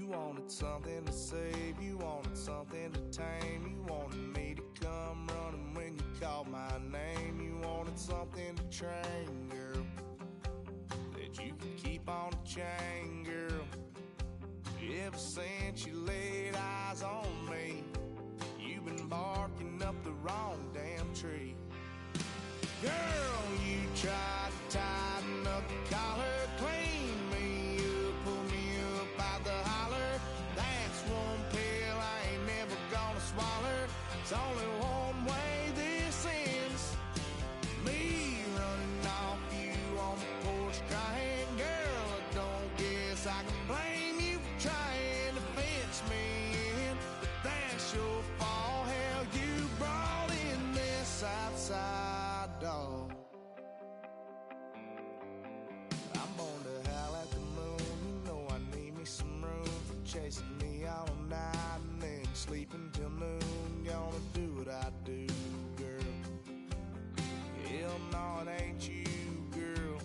You wanted something to save, you wanted something to tame. You wanted me to come running when you called my name. You wanted something to train, girl, that you could keep on the chain, girl. Ever since you laid eyes on me, you've been barking up the wrong damn tree. Girl, you tried to tighten up the collar, clean me up, pull me up out the holler. That's one pill I ain't never gonna swallow. It's only one way this ends, me running off you on the porch crying. Girl, I don't guess I can blame you for trying to fence me in, but that's your fault. Hell, you brought in this outside dog. I'm born to howl at the moon. You know I need me some room for chasing me all night and then sleeping till noon. Gonna do what I do, girl. Hell no, it ain't you, girl.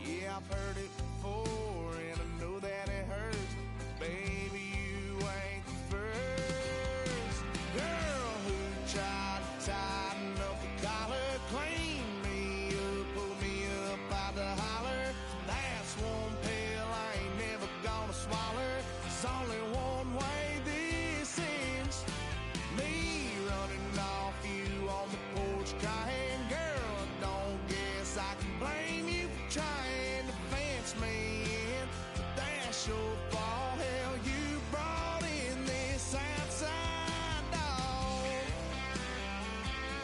Yeah, I've heard it before and I know that it hurts. Baby, you ain't the first girl who tried to tighten up the collar, clean me up, pull me up out the holler. That's one pill I ain't never gonna swallow. There's only one way this ends, me running off you on the porch crying. Girl, I don't guess I can blame you for trying to fence me in, but that's your fault. Hell, you brought in this outside dog.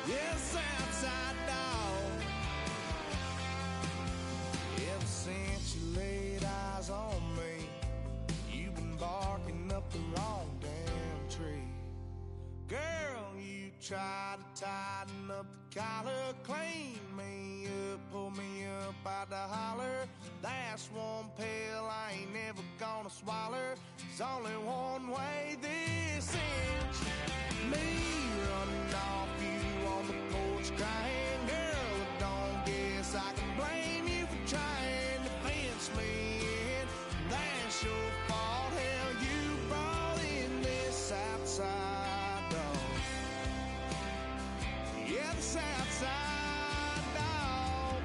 Yes, outside dog. Ever since you laid eyes on me, you've been barking up the wrong damn tree. Girl, you tried to tighten up the collar, clean me up, pull me up out the holler. That's one pill I ain't never gonna swallow. There's only one way this ends, me running off you on the porch crying. Girl, I don't guess I can blame you for trying to fence me in, that's your fault. Hell, you brought in this outside dog. Yeah, this outside dog.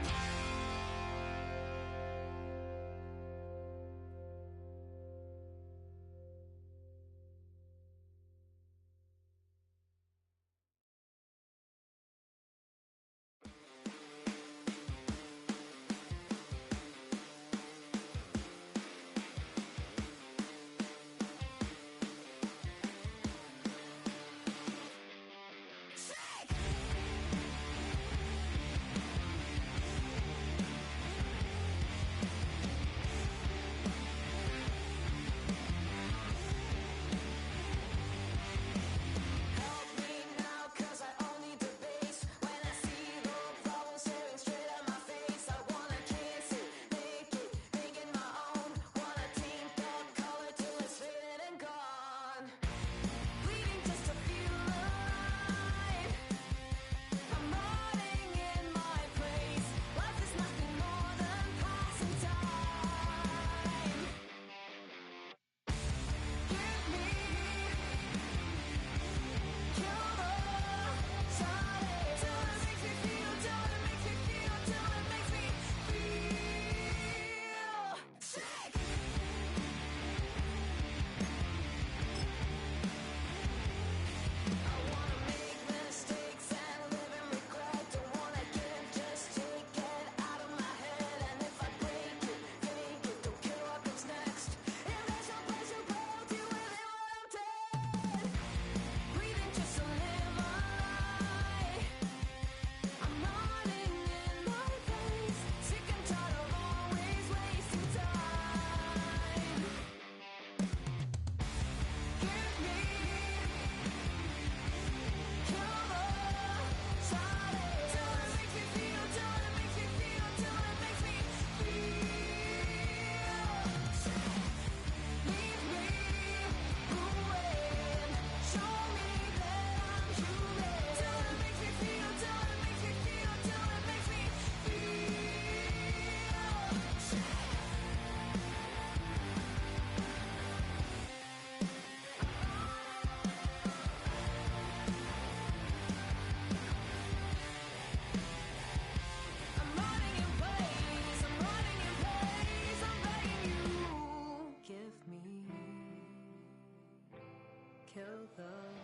kill them.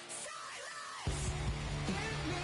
Silence! Give me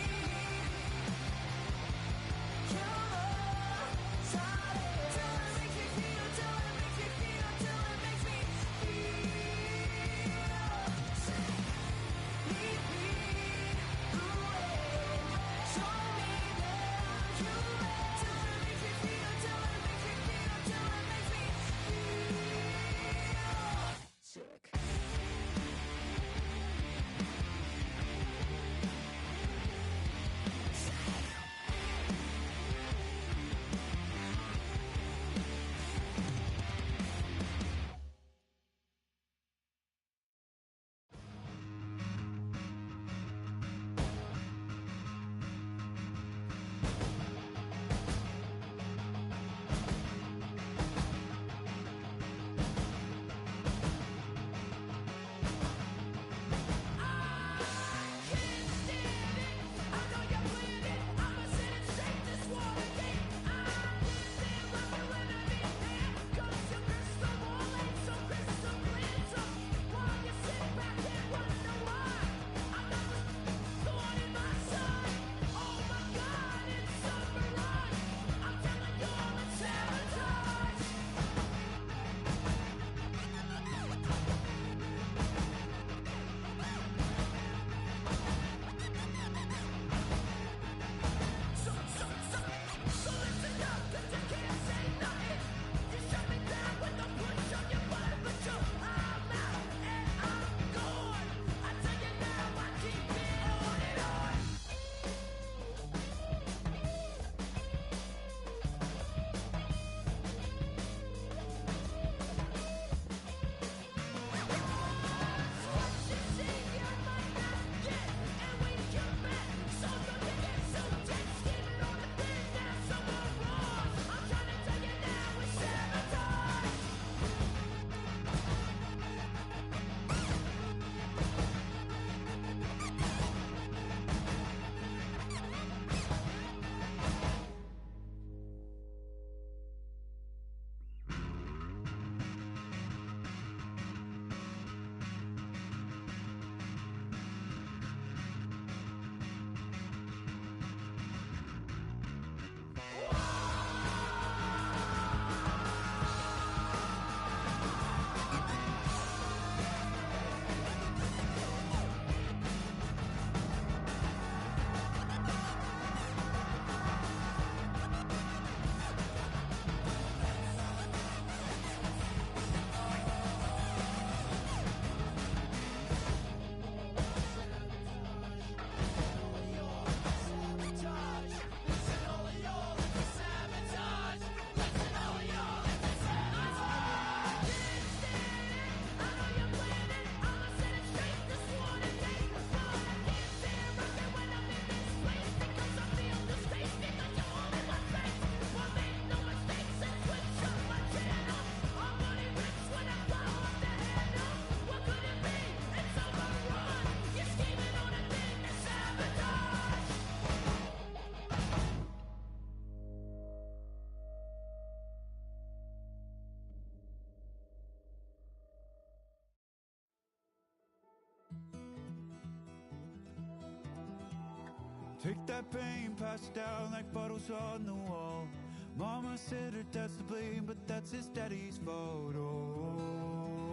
Take that pain, pass it down like bottles on the wall. Mama said her dad's to blame, but that's his daddy's fault. Oh,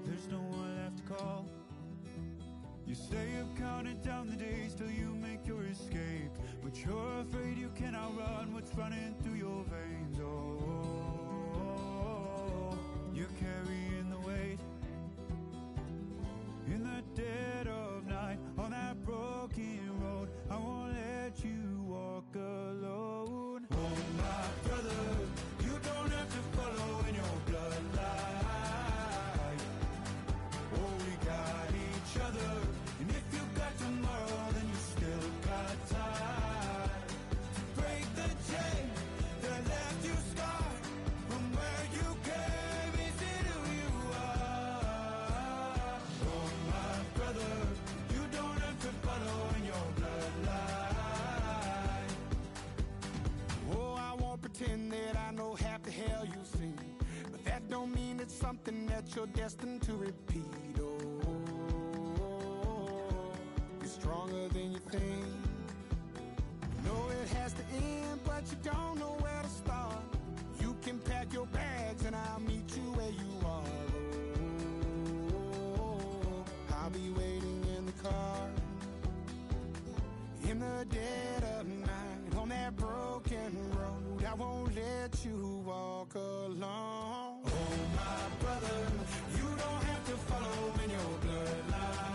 there's no one left to call. You stay up counting down the days till you make your escape, but you're afraid you cannot run what's running through your veins. Oh, you're carrying the weight in the dead of night on that broken road. I won't let you walk alone. Oh my brother, you don't have to follow in your bloodline. Oh, we got each other, and if you got tomorrow, then you still got time to break the chain that left you scarred from where you came into who you are. Oh my brother, you don't have to follow in your bloodline. Oh, I won't pretend that I know half the hell you've seen, but that don't mean it's something that you're destined to repeat. Oh, stronger than you think. You know it has to end, but you don't know where to start. You can pack your bags and I'll meet you where you are. Oh, I'll be waiting in the car in the dead of night on that broken road. I won't let you walk alone. Oh, my brother, you don't have to follow in your bloodline.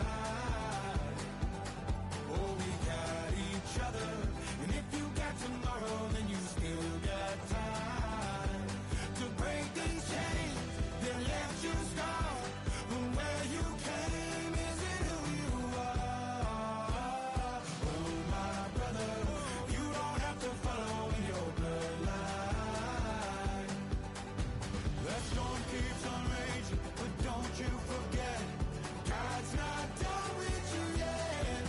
Oh, we got each other, and if you got tomorrow, then you still got time to break these chains that left you scarred. But where you came isn't who you are. Oh, my brother, you don't have to follow in your bloodline. The storm keeps on raging, but don't you forget, God's not done with you yet.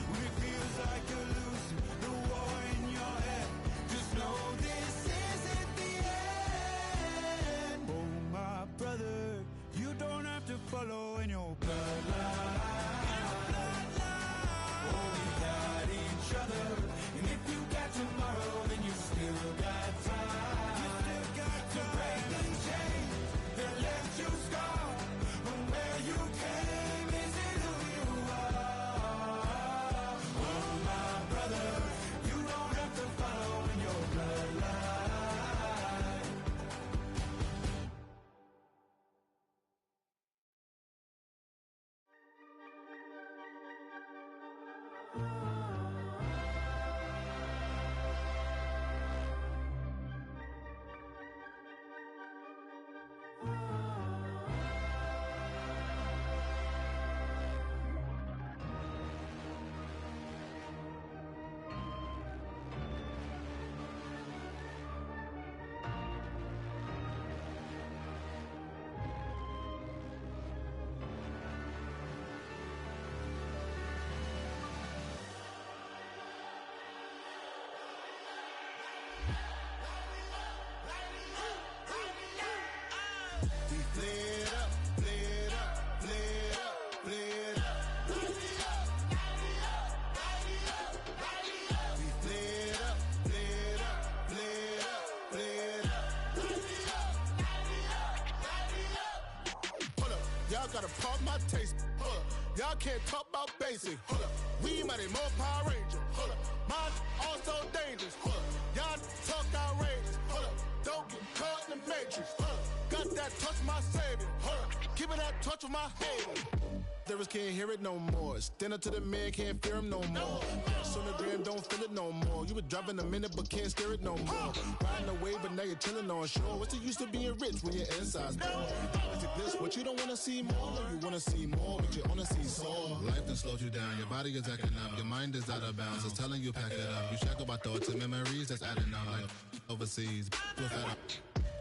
When it feels like you're losing the war in your head, just know this isn't the end. Oh, my brother, you don't have to follow in your bloodline. Oh, we got each other, and if you got tomorrow, then you still got time. To break these chains that left you scarred. But where you came isn't who you are. Oh, my brother, you don't have to follow in your bloodline. We flared up, flared up, flared up, flared up. We flared up, flared up, flared up, flared up. Hold up, y'all gotta pump my taste. Hold up, y'all can't talk about basic. Hold up, we mighty more Power Ranger. Hold up, mine also dangerous. Hold up, y'all talk outrageous. Hold up, don't get caught in the matrix. Hold up, got that touch my savior. Hold up, give it that touch with my haters. Others can't hear it no more. Stand up to the man, can't fear him no more. Sonogram don't feel it no more. You been driving a minute but can't steer it no more. Riding away but now you're chilling on shore. What's the use of being rich when your inside's poor? Is it this what you don't wanna see more? No, you wanna see more but you wanna see sore. Life done slowed you down, your body is acting up, your mind is out of bounds, it's telling you pack it up. You shackle by thoughts and memories that's adding up like overseas. You're fed up.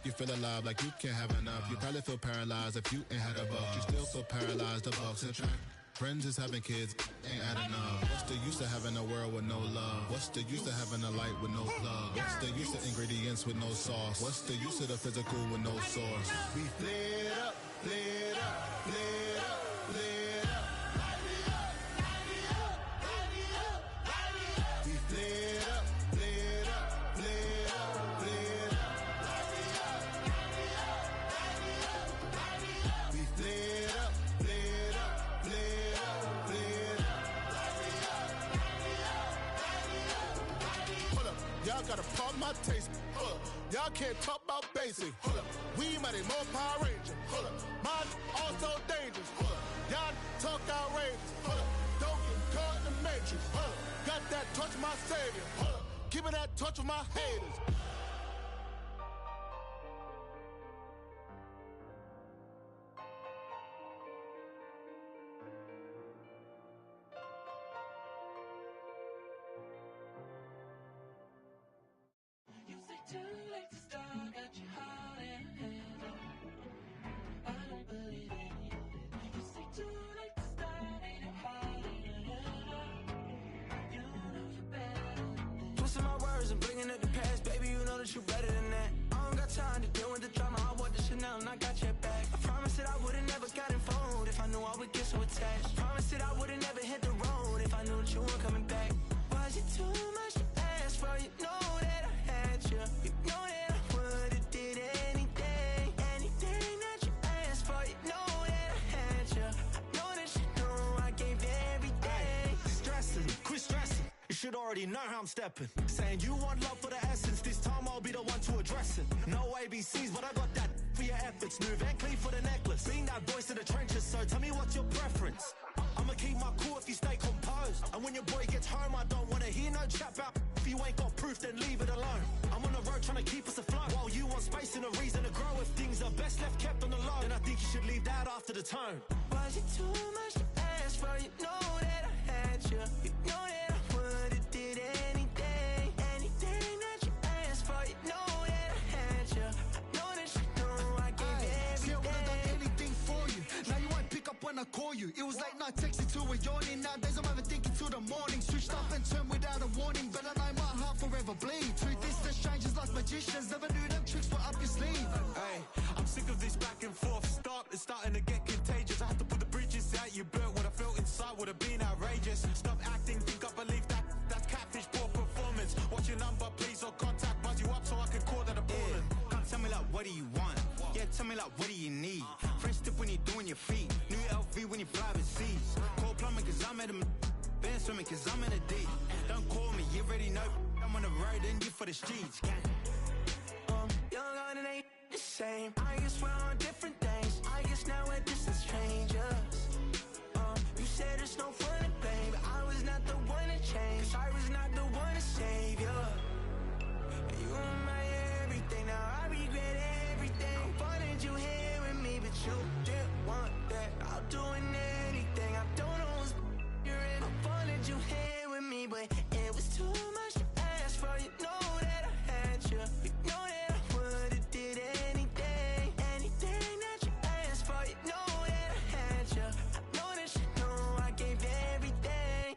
You feel alive like you can't have enough. You probably feel paralyzed if you ain't had a buck. You still feel paralyzed, the bucks and track. Friends is having kids, ain't adding up. What's the use of having a world with no love? What's the use of having a light with no plug? What's the use of ingredients with no sauce? What's the use of the physical with no source? We flared up, flared up, flared up, flared up. We flared up, flared up, flared up, flared up. We flared up, flared up, flared up, flared up. Hold up, y'all gotta pump my taste. Hold up, y'all can't talk about basic. Hold up, we mighty more Power Ranger. Hold up, mine also dangerous. Hold up, y'all talk outrageous. Hold up, don't get caught in the matrix. Hold up, got that touch my savior. Hold up, give it that touch with my haters. You say too late to start, got your heart in hand. I don't believe any of it. You say too late to start, ain't it hard in your head? You know you're better than this. Twisting my words and bringing up the past, baby, you know that you better than that. I don't got time to deal with the drama, I want the Chanel and I got your back. I promised that I would've never gotten phone if I knew I would get so attached. I promised that I would've never hit the road if I already know how I'm stepping. Saying you want love for the essence, this time I'll be the one to address it. No ABCs, but I got that for your efforts. New Van Cleef for the necklace. Being that voice in the trenches, so tell me what's your preference. I'ma keep my cool if you stay composed. And when your boy gets home, I don't wanna hear no chat about if you ain't got proof, then leave it alone. I'm on the road trying to keep us afloat, while you want space and a reason to grow. If things are best left kept on the low, then I think you should leave that after the tone. Was it too much to ask for? You know that I had you. You know that I would've did anything, anything that you asked for. You know that I had you. I know that you know I gave you everything. See, I would've done anything for you. Now you won't pick up when I call you. It was late night texting to a yawning. Nowadays I'm overthinking till the morning. Switched up and turned without a warning, but I know my heart forever bleeds. Truth is that strangers like magicians never knew them tricks were up your sleeve. Hey, I'm sick of this back and forth. It's starting to get contagious. I have to put the bridges out you built. What I felt inside would have been outrageous. Stop acting, think I believe that. That's catfish, poor performance. What's your number, please, or contact? Buzz you up so I can call that a ballin'. Come tell me like, what do you want? Yeah, tell me like, what do you need? French tip when you're doing your feet. New LV when you fly overseas. Call plumbing cause I'm at a band swimming cause I'm in a D. Don't call me, you already know. I'm on the road and you for the streets. Young on it ain't the same. I guess we're on different things. I guess now we're distant strangers. You said it's no fun to blame, but I was not the one to change. 'Cause I was not the one to save you. You were my everything, now I regret everything. I wanted you here with me, but you didn't want that. I'll do anything, I don't know what's you're in. I wanted you here with me, but it was too much to ask for. You know that I had you. You know that I would've did anything, anything that you asked for. You know that I had you. I know that you know I gave you everything.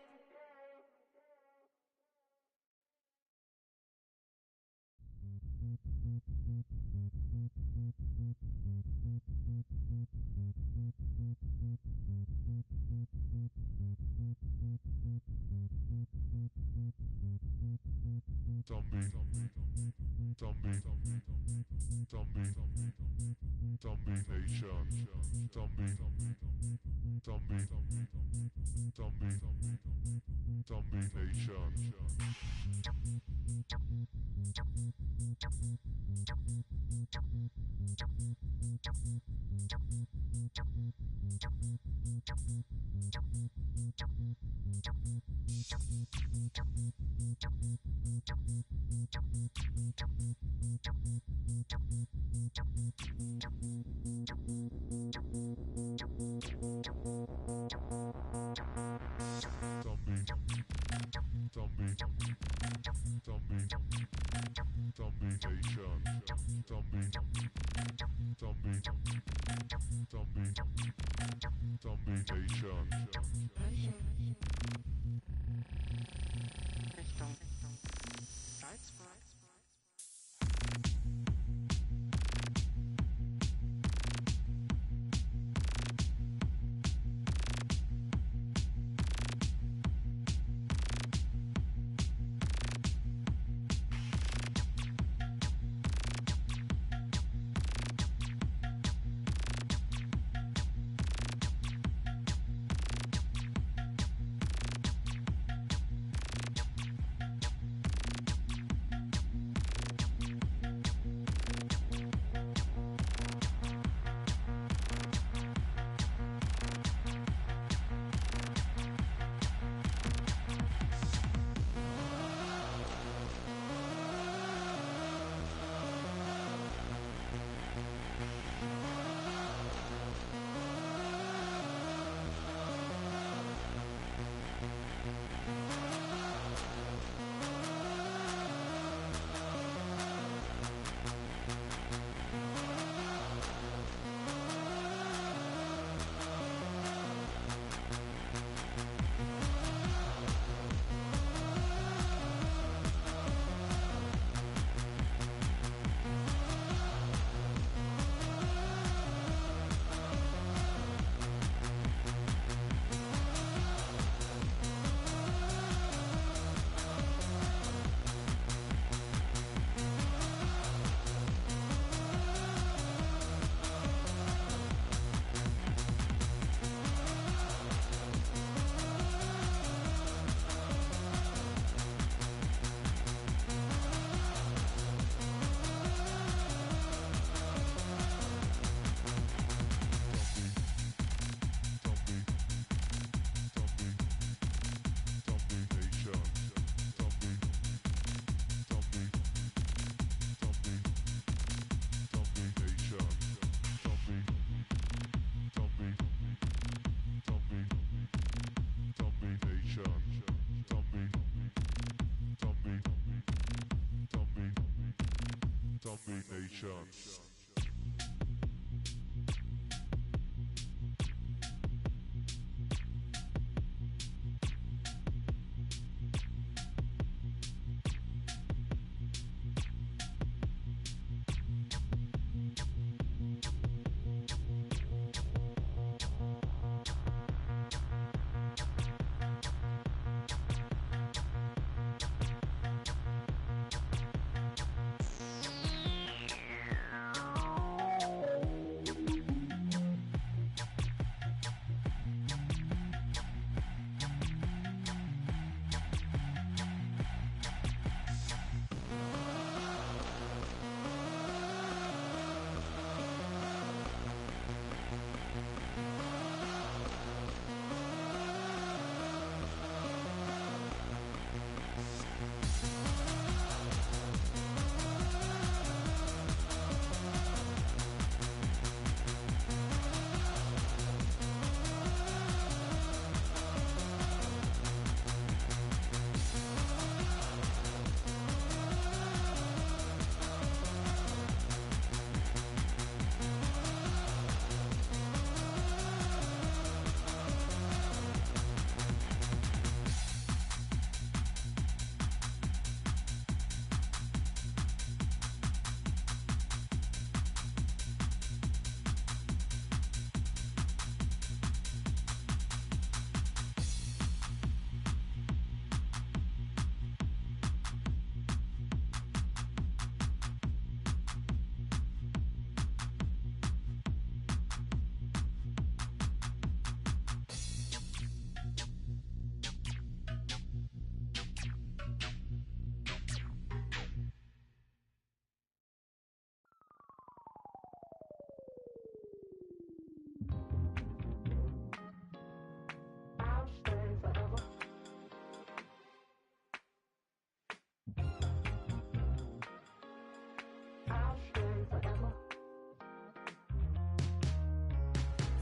Nation.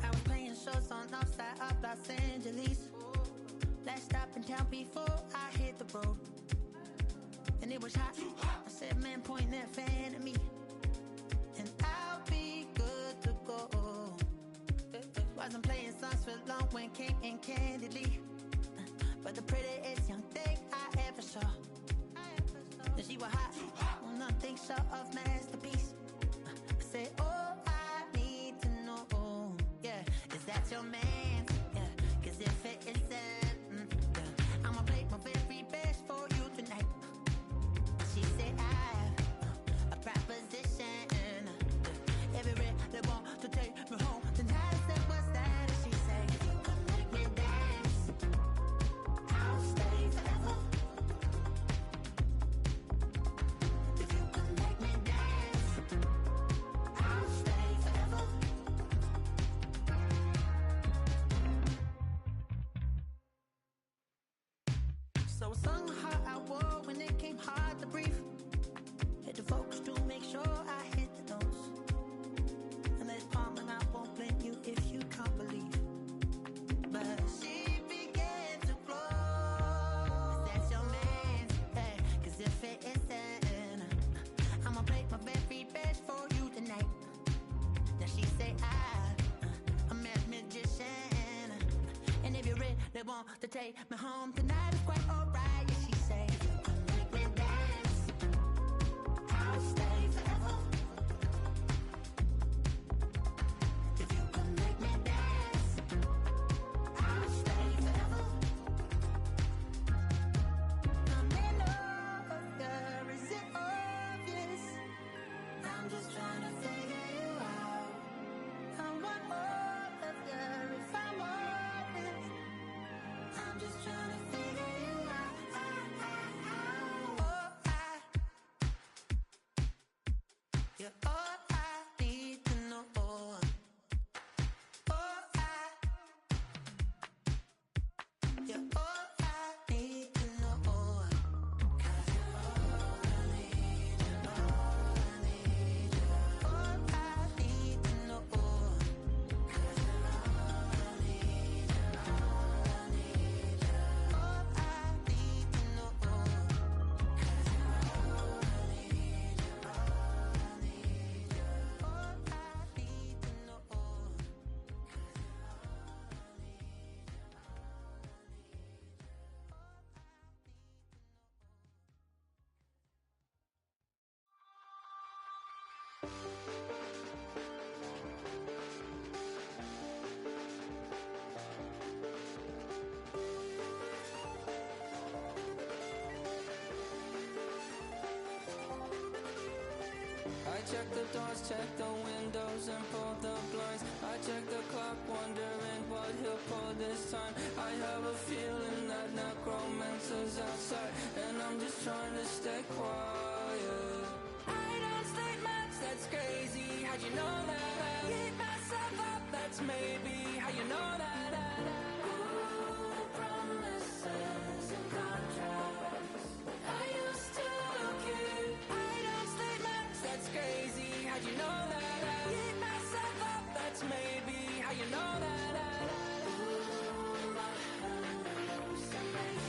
I was playing shows on outside of Los Angeles. Last stop in town before I hit the road. And it was hot. I said, man, point that fan at me. And I'll be good to go. Wasn't playing songs for long when came in candidly. But the prettiest young thing I ever saw. And she was hot. Well, nothing short of masterpiece. I said, oh, I need to know. Yeah, is that your man? Yeah, cause if it isn't, yeah, I'ma play my very best for you tonight. She said, I have a proposition. Every really want to take me home tonight. I said, what's that? And she said, if you come make me dance, I'll stay forever. If you come make me dance, I'll stay forever. So I sung how I wore when it came hard to breathe. Hit the focus to make sure I hit the notes. And there's palm and I won't blame you if you can't believe. But she began to glow. That's your man, hey, cause if it isn't, I'ma play my very best for you tonight. Then she say I'm a magician. And if you really want to take me home tonight, it's quite alright. Yeah, she say, if you can make me dance, I'll stay forever. If you can make me dance, I'll stay forever. I'm in love, girl, is it obvious? I'm just trying to figure you out. I want all of you if I'm honest. I'm just trying to figure you out. You're all I need to know. You're all I need to know. 'Cause you're all I need, you're all I need, you're all I need to know. 'Cause you're all I need, you're all I need, you're all I need to know. 'Cause you're all I need, you're all I need. I check the doors, check the windows, and pull the blinds. I check the clock, wondering what he'll pull this time. I have a feeling that necromancer's outside, and I'm just trying to stay quiet. I don't sleep much, that's crazy. How'd you know that? I keep myself up, that's maybe how you know that. Ooh, promises and contracts I used to keep. I don't sleep much, that's crazy. How'd you know that? I keep myself up, that's maybe how you know that. Ooh, my hallucination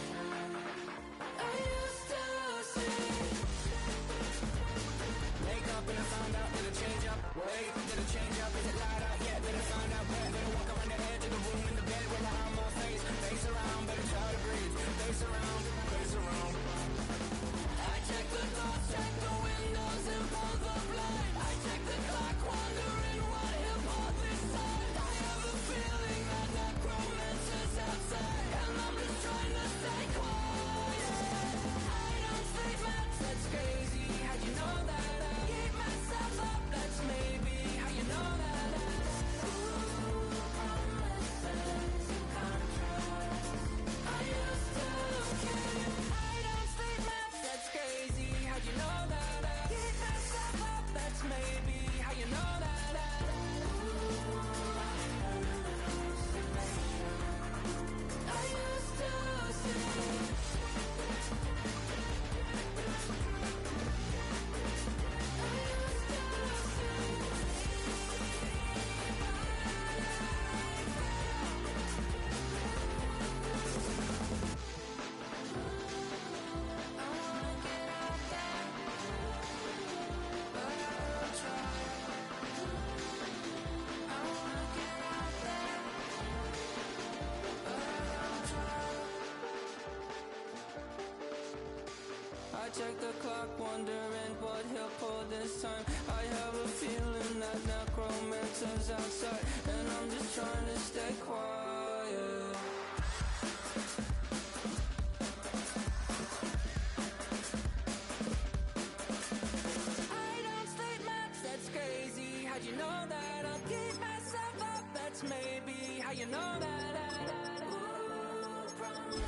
I used to see. Wake up and I found out, did it change up? Wait, did it change up? Is it light out? Yeah, did it find out where? Did it walk around the edge of the room in the bed with my arm on my face? Face around, better try to breathe. Face around, face around. I check the doors, check the windows, and pull the blind. I check the clock, wondering what he'll pull this time. I have a feeling that necromancer's outside, and I'm just trying to stay quiet. I don't sleep much, that's crazy. How'd you know that? I keep myself up, that's maybe how you know that. Ooh, promises and contracts I used to keep. I don't sleep much, that's crazy. How'd you know that? I keep myself up, that's maybe how you know that. Ooh, my hallucination I used to see. I check the clock, wondering what he'll pull this time. I have a feeling that necromancer's outside, and I'm just trying to stay quiet. I don't sleep much, that's crazy. How'd you know that? I'll keep myself up, that's maybe how you know that. Ooh, promise.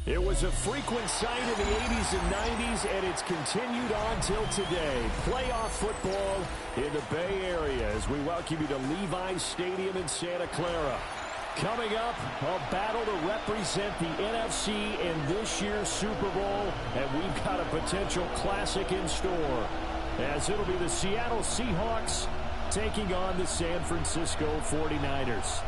It was a frequent sight in the 80s and 90s, and it's continued on till today. Playoff football in the Bay Area as we welcome you to Levi's Stadium in Santa Clara. Coming up, a battle to represent the NFC in this year's Super Bowl, and we've got a potential classic in store, as it'll be the Seattle Seahawks taking on the San Francisco 49ers.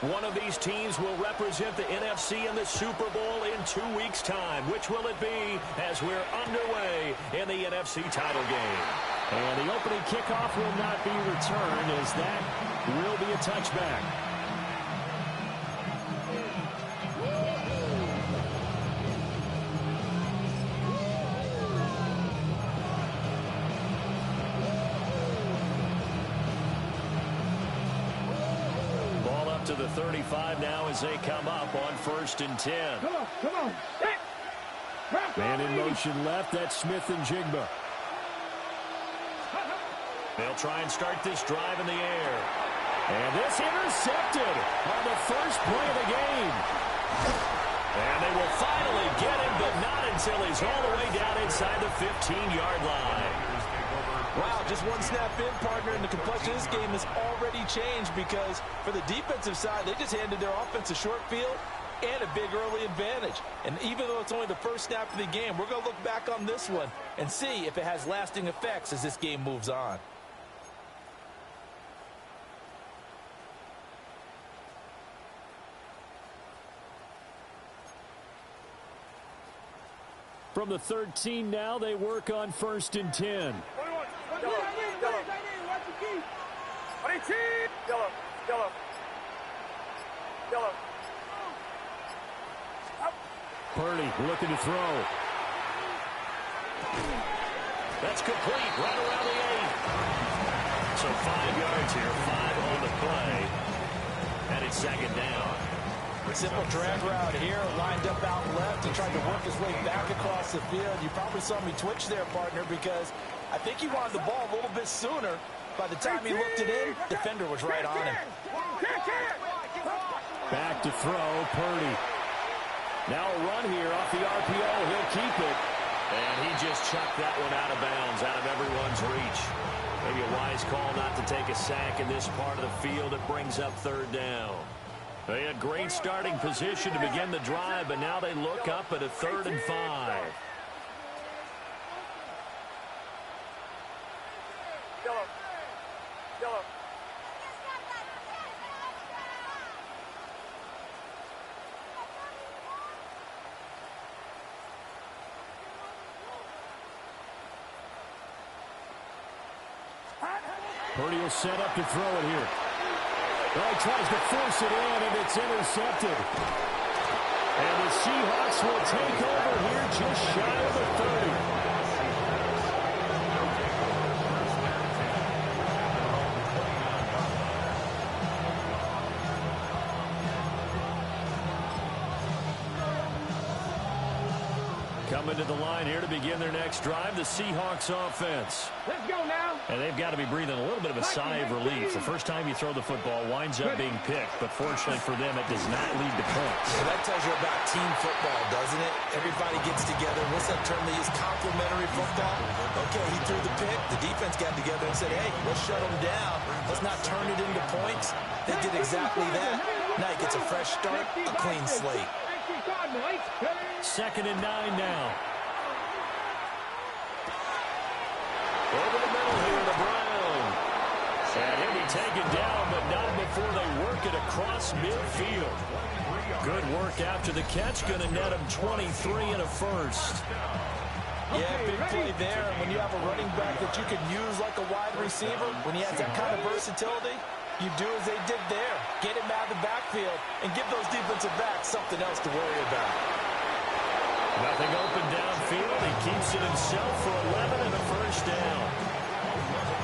One of these teams will represent the NFC in the Super Bowl in 2 weeks' time. Which will it be as we're underway in the NFC title game? And the opening kickoff will not be returned, as that will be a touchback. To the 35 now as they come up on 1st and 10. Come on. Man in motion left, that's Smith and Jigba. They'll try and start this drive in the air. And this intercepted on the first play of the game. And they will finally get him, but not until he's all the way down inside the 15-yard line. Wow, just one snap in, partner, and the complexion of this game has already changed because for the defensive side, they just handed their offense a short field and a big early advantage. And even though it's only the first snap of the game, we're going to look back on this one and see if it has lasting effects as this game moves on. From the 13 now, they work on 1st and 10. Yellow. Purdy looking to throw. That's complete right around the 8. So 5 yards here, 5 on the play. And it's second down. Simple drag route here, lined up out left. He tried to work his way back across the field. You probably saw me twitch there, partner, because I think he wanted the ball a little bit sooner. By the time he looked it in, defender was right on him. Back to throw, Purdy. Now a run here off the RPO. He'll keep it. And he just chucked that one out of bounds, out of everyone's reach. Maybe a wise call not to take a sack in this part of the field. It brings up third down. They had great starting position to begin the drive, but now they look up at a 3rd and 5. Purdy will set up to throw it here. Well, he tries to force it in, and it's intercepted. And the Seahawks will take over here just shy of the 30. Coming to the line here to begin their next drive, the Seahawks offense. Let's go now. And they've got to be breathing a little bit of a sigh of relief. The first time you throw the football winds up being picked, but fortunately for them, it does not lead to points. Well, that tells you about team football, doesn't it? Everybody gets together. What's that term they use? Complementary football. Okay, he threw the pick. The defense got together and said, hey, let's shut them down. Let's not turn it into points. They did exactly that. Now he gets a fresh start, a clean slate. 2nd and 9 now. Over the middle here, the Browns. And he'll be taken down, but not before they work it across midfield. Good work after the catch. Going to net him 23 and a first. Yeah, big play there. When you have a running back that you can use like a wide receiver, when he has that kind of versatility, you do as they did there. Get him out of the backfield and give those defensive backs something else to worry about. Nothing open downfield. He keeps it himself for 11 and a first down.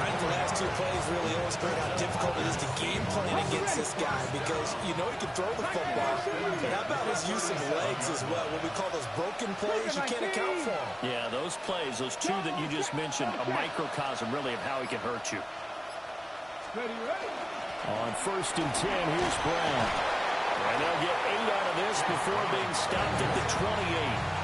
I think the last 2 plays really illustrate how difficult it is to game plan against this guy because you know he can throw the football. But how about his use of legs as well? What we call those broken plays, you can't account for them. Yeah, those plays, those 2 that you just mentioned, a microcosm really of how he can hurt you. On 1st and 10, here's Brown. And they'll get 8 out of this before being stopped at the 28.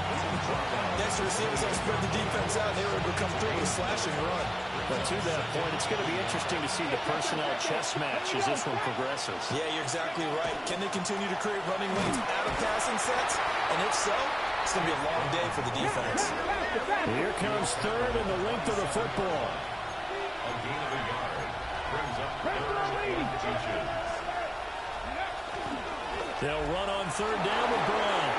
Next receivers have spread the defense out. They were able to come through with a slash and run. But to that point, it's going to be interesting to see the personnel chess match as this one progresses. Yeah, you're exactly right. Can they continue to create running lanes out of passing sets? And if so, it's going to be a long day for the defense. Here comes 3rd and the length of the football. A gain of a yard brings up 3rd and inches. They'll run on 3rd down with Brown.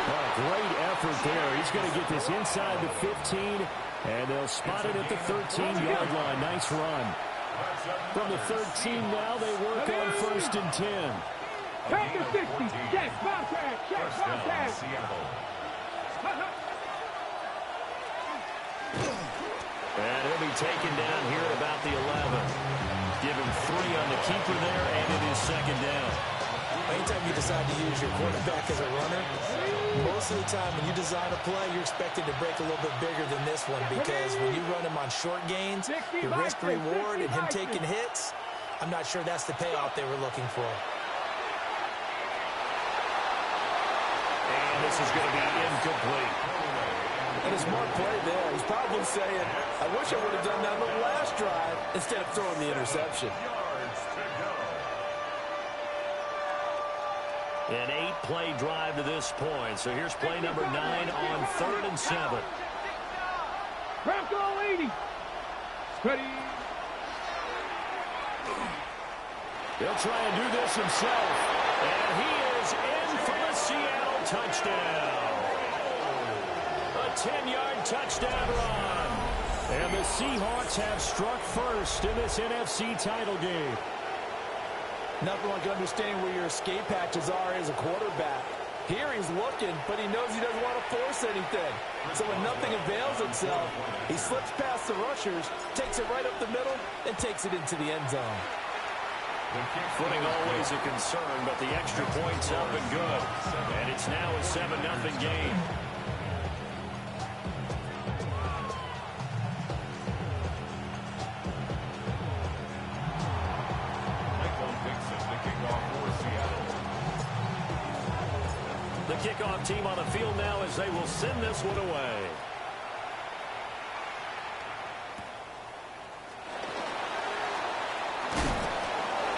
Oh, great effort there. He's going to get this inside the 15, and they'll spot it at the 13-yard line. Nice run. From the 13 now, they work on 1st and 10. Back to 60. Check, contact, check, contact. And he'll be taken down here at about the 11. Give him 3 on the keeper there, and it is 2nd down. Anytime you decide to use your quarterback as a runner, most of the time when you design a play, you're expected to break a little bit bigger than this one because when you run him on short gains, the risk-reward and him taking hits, I'm not sure that's the payoff they were looking for. And this is going to be incomplete. And a smart play there. He's probably saying, I wish I would have done that on the last drive instead of throwing the interception. An 8-play drive to this point. So here's play number 9 on 3rd and 7. Bronco 80. Ready. He'll try and do this himself. And he is in for the Seattle touchdown. A 10-yard touchdown run. And the Seahawks have struck first in this NFC title game. Nothing like understanding where your escape hatches are as a quarterback. Here he's looking, but he knows he doesn't want to force anything. So when nothing avails itself, he slips past the rushers, takes it right up the middle, and takes it into the end zone. Footing always a concern, but the extra point's up and good. And it's now a 7-0 game. The kickoff team on the field now as they will send this one away.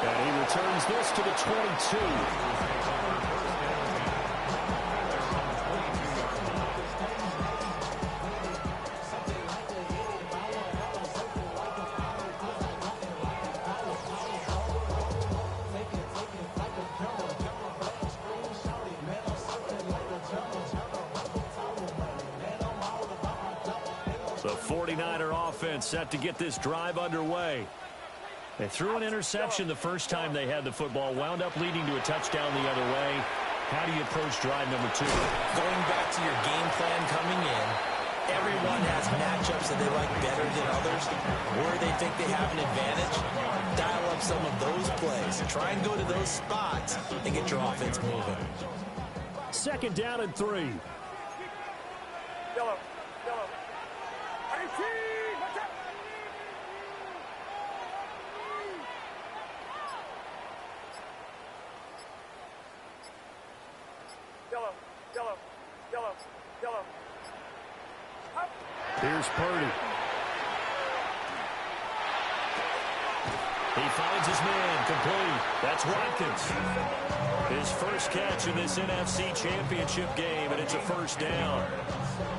And he returns this to the 22. The 49er offense set to get this drive underway. They threw an interception the first time they had the football, wound up leading to a touchdown the other way. How do you approach drive number 2? Going back to your game plan coming in, everyone has matchups that they like better than others. Where they think they have an advantage, dial up some of those plays. Try and go to those spots and get your offense moving. 2nd down and 3. Yellow. Here's Purdy. He finds his man, complete. That's Watkins. His first catch in this NFC Championship game, and it's a 1st down.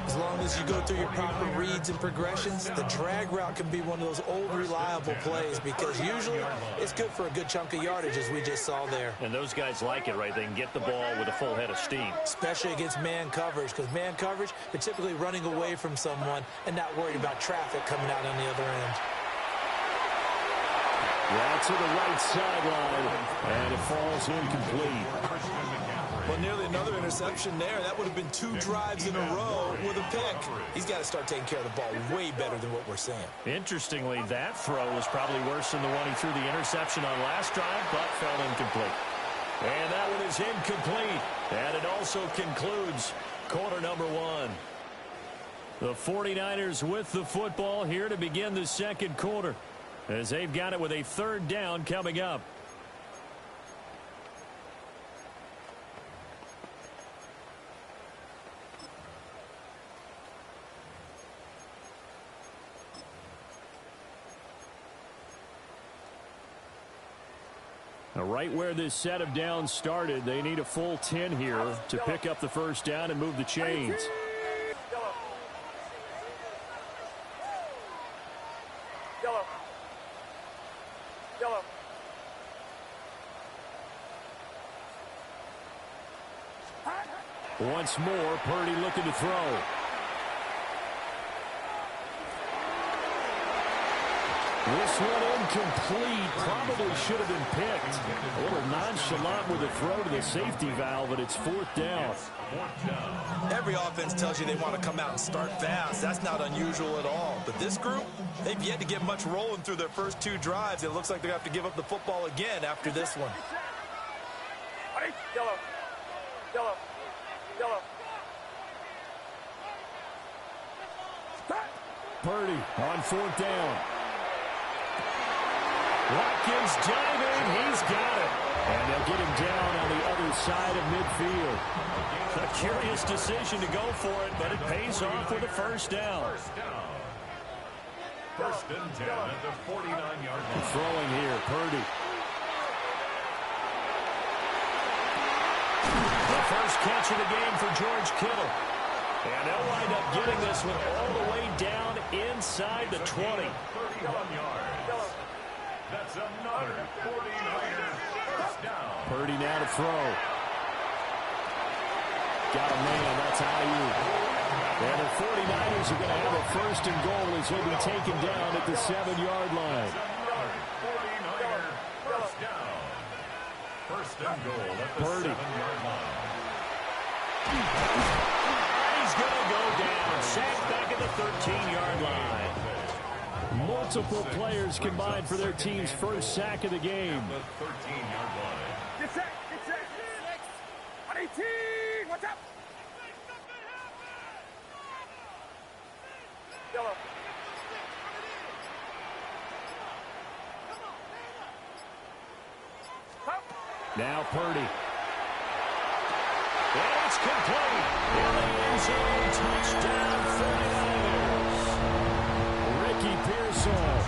As long as you go through your proper reads and progressions, the drag route can be one of those old reliable plays because usually it's good for a good chunk of yardage, as we just saw there. And those guys like it, right? They can get the ball with a full head of steam. Especially against man coverage, because man coverage, they're typically running away from someone and not worried about traffic coming out on the other end. That's to the right sideline, and it falls incomplete. Well, nearly another interception there. That would have been 2 drives in a row with a pick. He's got to start taking care of the ball way better than what we're seeing. Interestingly, that throw was probably worse than the one he threw the interception on last drive, but fell incomplete. And that one is incomplete. And it also concludes quarter number 1. The 49ers with the football here to begin the 2nd quarter, as they've got it with a 3rd down coming up. Now, right where this set of downs started, they need a full 10 here to pick up the 1st down and move the chains. Once more, Purdy looking to throw. This one incomplete. Probably should have been picked. A little nonchalant with a throw to the safety valve, but it's 4th down. Every offense tells you they want to come out and start fast. That's not unusual at all. But this group, they've yet to get much rolling through their first 2 drives. It looks like they have to give up the football again after this one. Yellow. Purdy on 4th down. Watkins diving. He's got it. And they'll get him down on the other side of midfield. A curious decision to go for it, but it pays off with a 1st down. 1st and 10 at the 49-yard line. Throwing here, Purdy. The first catch of the game for George Kittle. And they'll wind up getting this one all the way down inside the 20. 31 yards. That's another 49er 1st down. Purdy now to throw. Got a man, that's Ayuk. And the 49ers are going to have a 1st and goal as he'll be taken down at the 7-yard line. 49er 1st down. 1st and goal at the Purdy. 7-yard line. He's going to go down. Sacked back at the 13-yard line. Multiple players combined for their team's first sack of the game. The 13-yard line. Get set. 118. What's up? Yellow. Now Purdy. And it's complete. In the end zone, touchdown 49ers. Ricky Pearsall.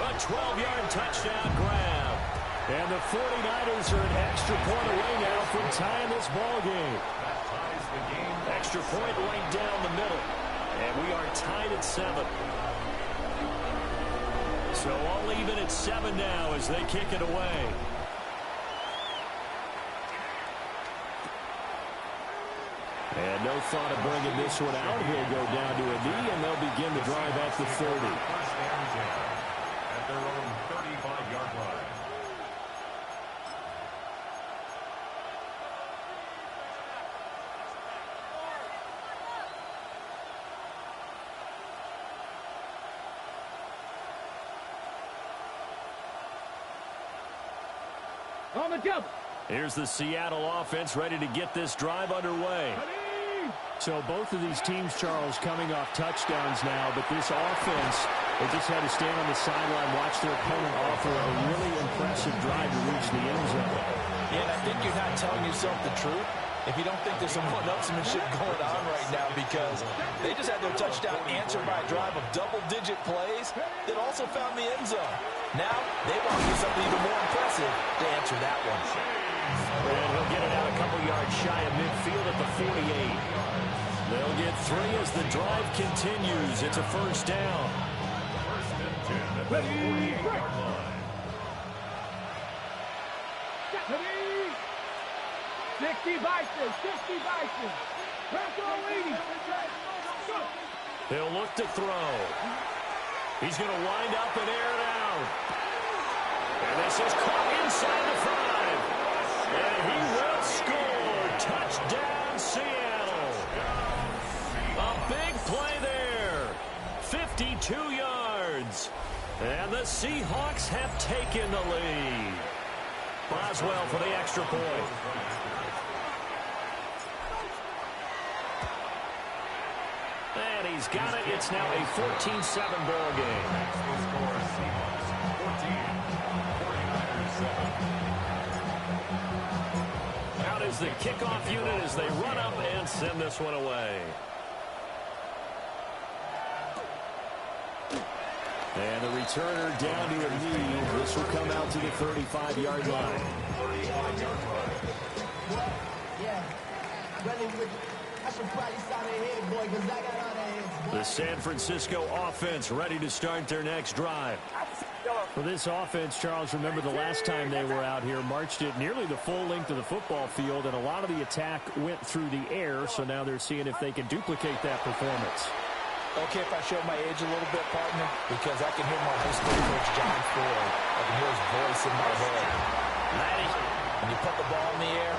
A 12-yard touchdown grab. And the 49ers are an extra point away now from tying this ball game. Extra point right down the middle. And we are tied at 7. So all even at 7 now as they kick it away. And no thought of bringing this one out. He'll go down to a knee, and they'll begin the drive at the 30. First down at their own 35-yard line. On the jump. Here's the Seattle offense ready to get this drive underway. So both of these teams, Charles, coming off touchdowns now, but this offense, they just had to stand on the sideline, watch their opponent offer a really impressive drive to reach the end zone. Yeah, and I think you're not telling yourself the truth if you don't think there's some one-upsmanship going on right now, because they just had their touchdown answered by a drive of double-digit plays that also found the end zone. Now they want to do something even more impressive to answer that one. And he'll get it out a couple yards shy of midfield at the 48. They'll get 3 as the drive continues. It's a first down. First and 10 at the 48-yard line. 60 Vikings. He'll look to throw. He's going to wind up and air it out. And this is caught inside the 5. And he will score. Touchdown, Seattle. A big play there. 52 yards. And the Seahawks have taken the lead. Boswell for the extra point. And he's got it. It's now a 14-7 ball game. Out is the kickoff unit as they run up and send this one away. And the returner down to a knee. This will come out to the 35-yard line. The San Francisco offense ready to start their next drive. For this offense, Charles, remember the last time they were out here, marched it nearly the full length of the football field, and a lot of the attack went through the air, so now they're seeing if they can duplicate that performance. Okay, if I show my age a little bit, partner, because I can hear my high school coach, John Ford. I can hear his voice in my head. Laddie, when you put the ball in the air,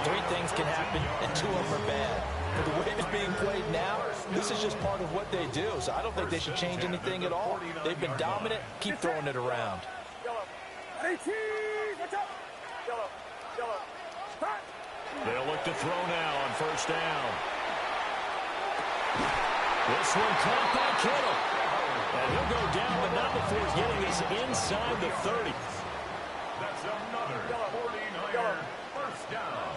3 things can happen, and 2 of them are bad. But the way it's being played now, this is just part of what they do, so I don't think they should change anything at all. They've been dominant. Keep throwing it around. They'll look to throw now on first down. This one caught by Kittle. And he'll go down, but not before getting us inside the 30. That's another 49er first down.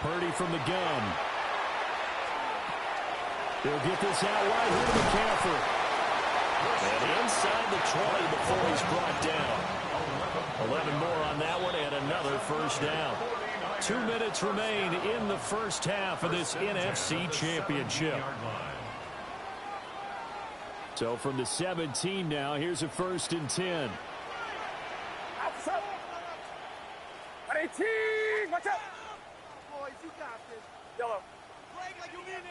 Purdy from the gun. He'll get this out right here to McCaffrey. And inside the 20 before he's brought down. 11 more on that one and another first down. 2 minutes remain in the first half of this NFC Championship. So from the 17 now, here's a first and 10. Watch out. Boys, you got this. Yellow. Play like you mean it.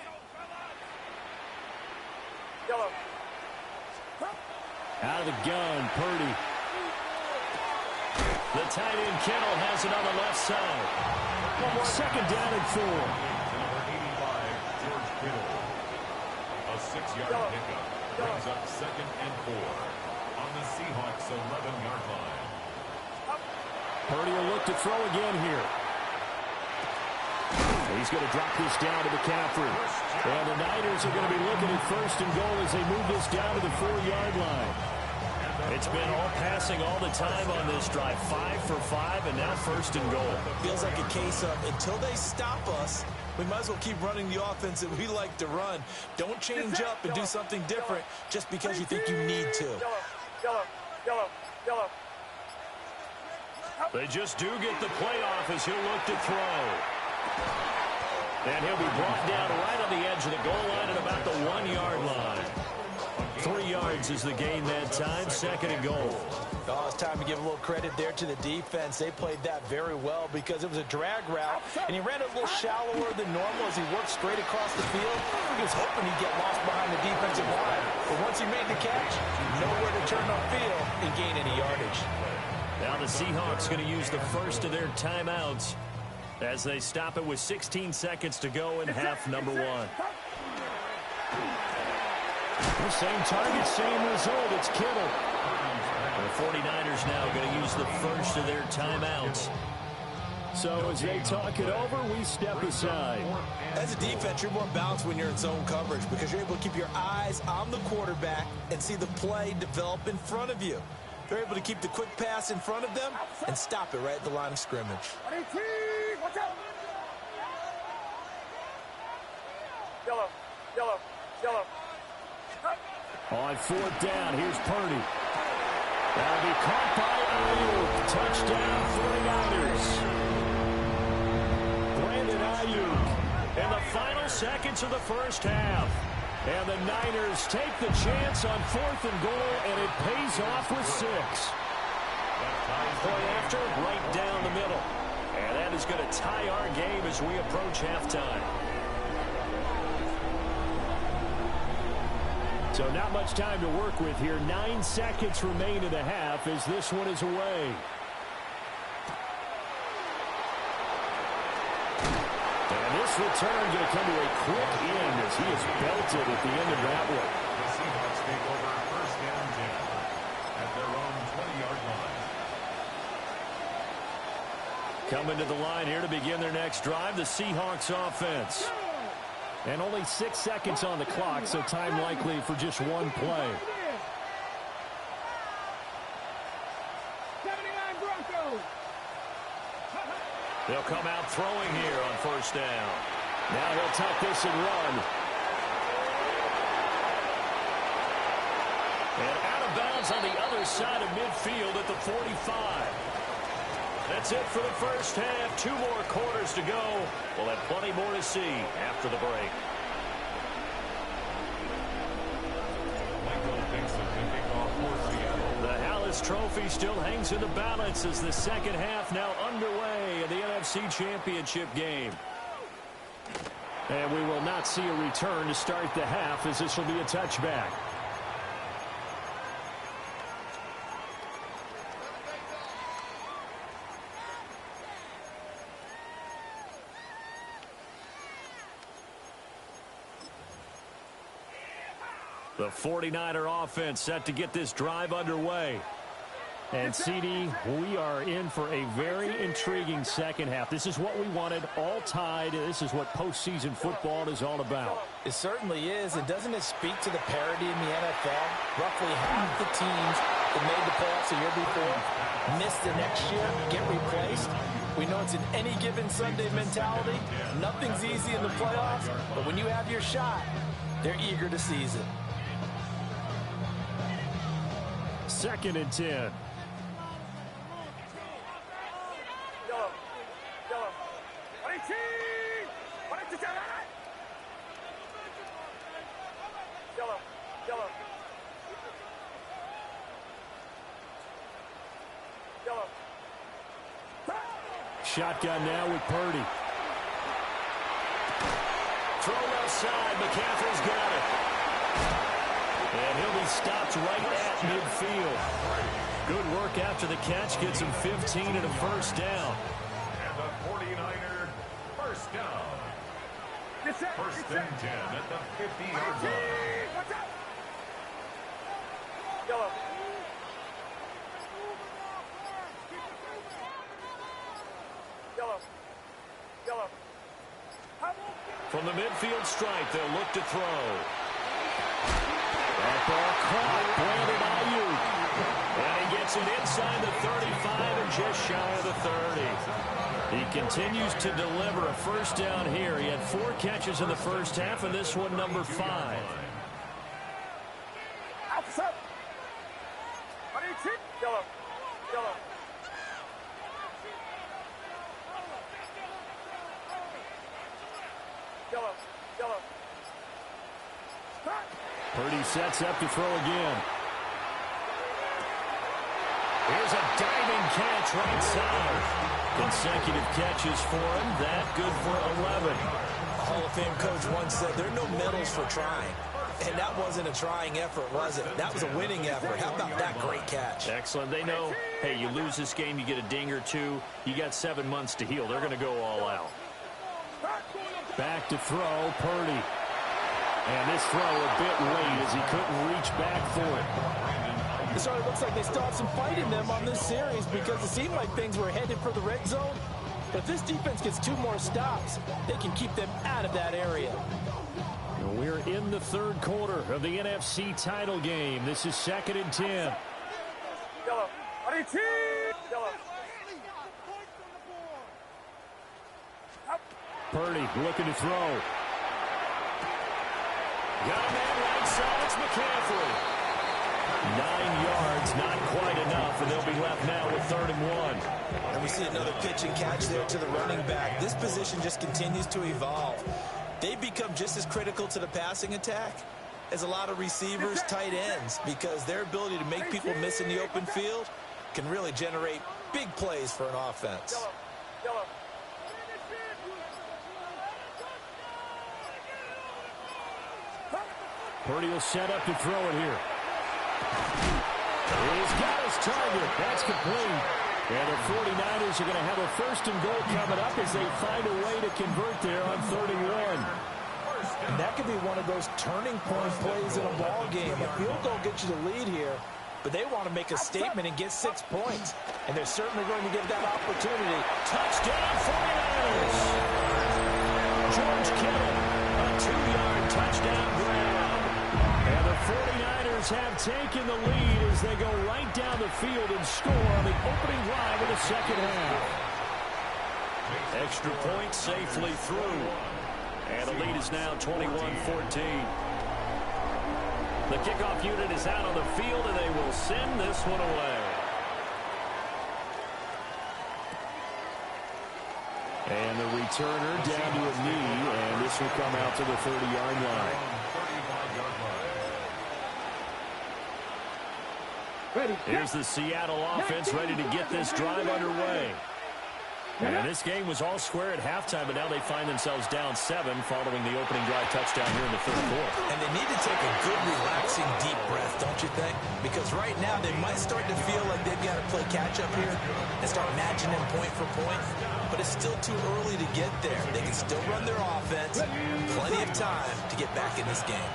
Yellow. Out of the gun, Purdy. The tight end Kittle has it on the left side. Second down and 4. Kittle. A 6-yard pickup brings up 2nd and 4 on the Seahawks' 11-yard line. Purdy will look to throw again here. He's going to drop this down to McCaffrey. And the Niners are going to be looking at 1st and goal as they move this down to the 4-yard line. It's been all passing all the time on this drive. 5 for 5, and now 1st and goal. Feels like a case of until they stop us, we might as well keep running the offense that we like to run. Don't change up and do something different just because you think you need to. They just do get the playoff as he'll look to throw. And he'll be brought down right on the edge of the goal line at about the 1-yard line. 3 yards is the gain that time. 2nd and goal. Oh, it's time to give a little credit there to the defense. They played that very well because it was a drag route, and he ran a little shallower than normal as he worked straight across the field. He was hoping he'd get lost behind the defensive line, but once he made the catch, nowhere to turn upfield and gain any yardage. Now the Seahawks going to use the first of their timeouts as they stop it with 16 seconds to go in half number 1. The same target, same result. It's Kittle. The 49ers now going to use the first of their timeouts. So as they talk it over, we step aside. As a defense, you're more balanced when you're in zone coverage because you're able to keep your eyes on the quarterback and see the play develop in front of you. They're able to keep the quick pass in front of them and stop it right at the line of scrimmage. Yellow. On 4th down, here's Purdy. That'll be caught by Ayuk. Touchdown, 49ers. Brandon Ayuk in the final seconds of the first half. And the Niners take the chance on 4th and goal, and it pays off with 6. Point after, right down the middle. And that is going to tie our game as we approach halftime. So not much time to work with here. 9 seconds remain in the half as this one is away. And this return going to come to a quick end as he is belted at the end of that one. The Seahawks take over 1st and 10 at their own 20-yard line. Coming to the line here to begin their next drive, the Seahawks offense. And only 6 seconds on the clock, so time likely for just one play. They'll come out throwing here on 1st down. Now he'll tuck this and run. And out of bounds on the other side of midfield at the 45. That's it for the first half. 2 more quarters to go. We'll have plenty more to see after the break. Michael thinks of the kickoff for Seattle. The Hallis Trophy still hangs in the balance as the second half now underway in the NFC Championship game. And we will not see a return to start the half as this will be a touchback. The 49er offense set to get this drive underway. And, CD, we are in for a very intriguing second half. This is what we wanted, all tied. This is what postseason football is all about. It certainly is, and doesn't it speak to the parity in the NFL? Roughly half the teams that made the playoffs the year before miss the next year, get replaced. We know it's an any given Sunday mentality. Nothing's easy in the playoffs, but when you have your shot, they're eager to seize it. 2nd and 10. Shotgun now with Purdy. Throw outside. McCaffrey's got it. And he'll be stopped right at midfield. Good work after the catch. Gets him 15 and a first down. And the 49er first down. First and 10 at the 50-yard line. Watch out! Yellow. Yellow. Yellow. From the midfield stripe, they'll look to throw. That ball caught, Brandon Ayuk. And he gets it inside the 35 and just shy of the 30. He continues to deliver a first down here. He had 4 catches in the first half, and this one number 5. Outside. Yellow. Yellow. Yellow. Yellow. Purdy sets up to throw again. Here's a diving catch right side. Consecutive catches for him. That good for 11. Hall of Fame coach once said there are no medals for trying. And that wasn't a trying effort, was it? That was a winning effort. How about that great catch? Excellent. They know, hey, you lose this game, you get a ding or two. You got 7 months to heal. They're going to go all out. Back to throw, Purdy. And this throw a bit late as he couldn't reach back for it. It sort of looks like they still have some fight in them on this series because it seemed like things were headed for the red zone. But if this defense gets 2 more stops, they can keep them out of that area. We're in the third quarter of the NFC title game. This is 2nd and 10. Yellow. Yellow. Purdy looking to throw. Got a man right side. It's McCaffrey. 9 yards, not quite enough, and they'll be left now with 3rd and 1. And we see another pitch and catch there to the running back. This position just continues to evolve. They've become just as critical to the passing attack as a lot of receivers, tight ends, because their ability to make people miss in the open field can really generate big plays for an offense. Yellow. Purdy will set up to throw it here. He's got his target. That's complete. And the 49ers are going to have a 1st and goal coming up as they find a way to convert there on 31. And that could be one of those turning point plays in a ball game. A field goal gets you the lead here, but they want to make a statement and get 6 points. And they're certainly going to give that opportunity. Touchdown 49ers! George Kittle, a 2-yard touchdown grab. And the 49ers have taken the lead as they go right down the field and score on the opening drive of the second half. Extra point safely through. And the lead is now 21-14. The kickoff unit is out on the field, and they will send this one away. And the returner down to a knee, and this will come out to the 30-yard line. Here's the Seattle offense ready to get this drive underway. And this game was all square at halftime, but now they find themselves down 7 following the opening drive touchdown here in the third quarter. And they need to take a good, relaxing, deep breath, don't you think? Because right now they might start to feel like they've got to play catch-up here and start matching them point for point. But it's still too early to get there. They can still run their offense. Plenty of time to get back in this game.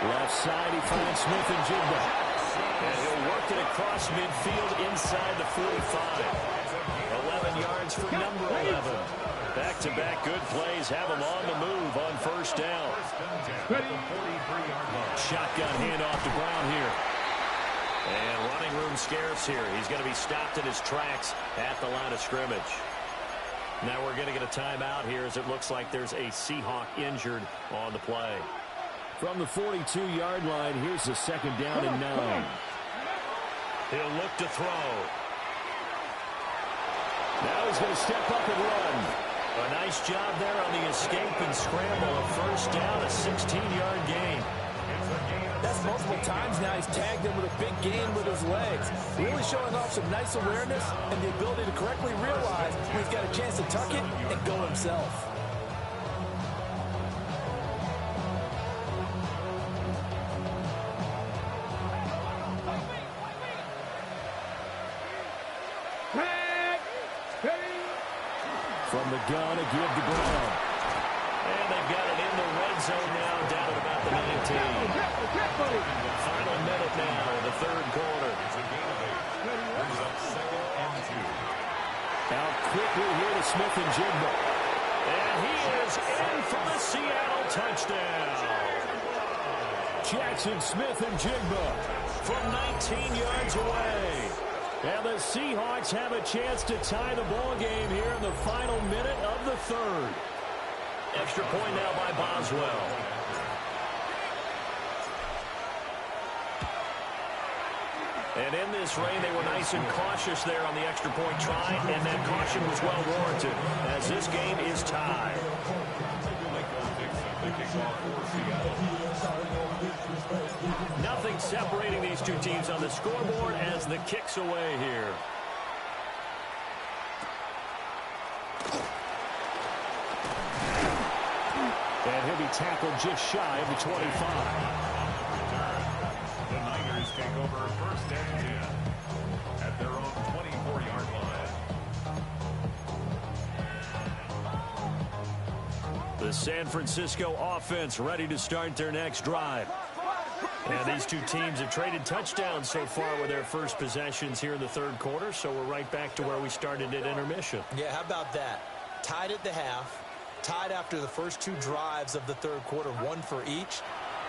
Left side, he finds Smith and Jigba. And he'll work it across midfield inside the 45. 11 yards for number 11. Back-to-back good plays have him on the move on first down. Shotgun handoff to Brown here. And running room scarce here. He's going to be stopped in his tracks at the line of scrimmage. Now we're going to get a timeout here as it looks like there's a Seahawk injured on the play. From the 42-yard line, here's the 2nd down and 9. He'll look to throw. Now he's going to step up and run. A nice job there on the escape and scramble. A first down, a 16-yard gain. That's multiple times now he's tagged him with a big gain with his legs. Really showing off some nice awareness and the ability to correctly realize when he's got a chance to tuck it and go himself. the gun, a give to Brown. And they've got it in the red zone now, down at about the 19. Final minute now in the third quarter. Brings up 2nd and 2. Out quickly here to Smith and Jigba. And he is in for the Seattle touchdown. Jackson Smith and Jigba from 19 yards away. And the Seahawks have a chance to tie the ball game here in the final minute of the third. Extra point now by Boswell. And in this rain, they were nice and cautious there on the extra point try, and that caution was well warranted as this game is tied. Nothing separating these two teams on the scoreboard as the kick's away here. And he'll be tackled just shy of the 25. The Niners take over 1st and 10 at their own 24-yard line. The San Francisco offense ready to start their next drive. And these two teams have traded touchdowns so far with their first possessions here in the third quarter, so we're right back to where we started at intermission. Yeah, how about that? Tied at the half, tied after the first two drives of the third quarter, one for each.